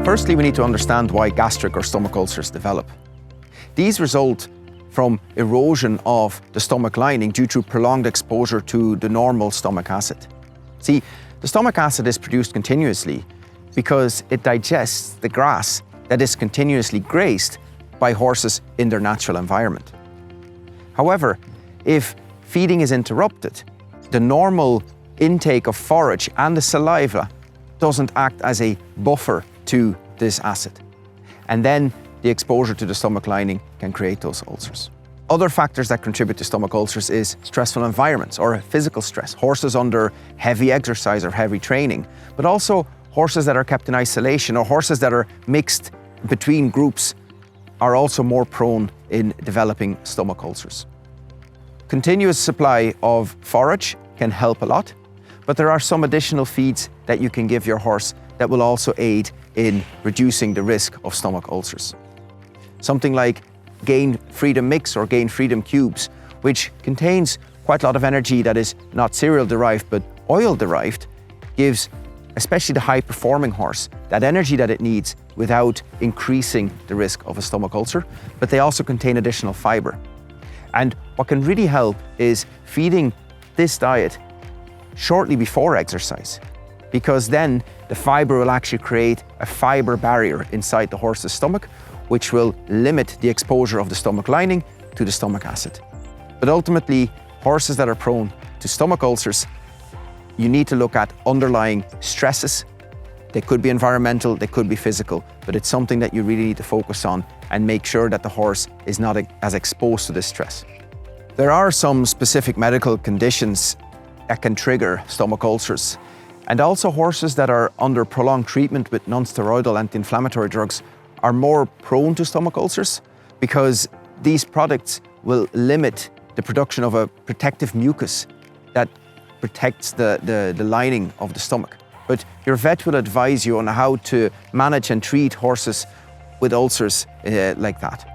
Firstly, we need to understand why gastric or stomach ulcers develop. These result from erosion of the stomach lining due to prolonged exposure to the normal stomach acid. See, the stomach acid is produced continuously because it digests the grass that is continuously grazed by horses in their natural environment. However, if feeding is interrupted, the normal intake of forage and the saliva doesn't act as a buffer to this acid. And then the exposure to the stomach lining can create those ulcers. Other factors that contribute to stomach ulcers is stressful environments or physical stress. Horses under heavy exercise or heavy training, but also horses that are kept in isolation or horses that are mixed between groups are also more prone in developing stomach ulcers. Continuous supply of forage can help a lot, but there are some additional feeds that you can give your horse that will also aid in reducing the risk of stomach ulcers. Something like Gain Freedom Mix or Gain Freedom Cubes, which contains quite a lot of energy that is not cereal derived but oil derived, gives especially the high performing horse that energy that it needs without increasing the risk of a stomach ulcer, but they also contain additional fiber. And what can really help is feeding this diet shortly before exercise, because then the fiber will actually create a fiber barrier inside the horse's stomach, which will limit the exposure of the stomach lining to the stomach acid. But ultimately, horses that are prone to stomach ulcers, you need to look at underlying stresses. They could be environmental, they could be physical, but it's something that you really need to focus on and make sure that the horse is not as exposed to this stress. There are some specific medical conditions that can trigger stomach ulcers. And also horses that are under prolonged treatment with non-steroidal anti-inflammatory drugs are more prone to stomach ulcers because these products will limit the production of a protective mucus that protects the lining of the stomach. But your vet will advise you on how to manage and treat horses with ulcers like that.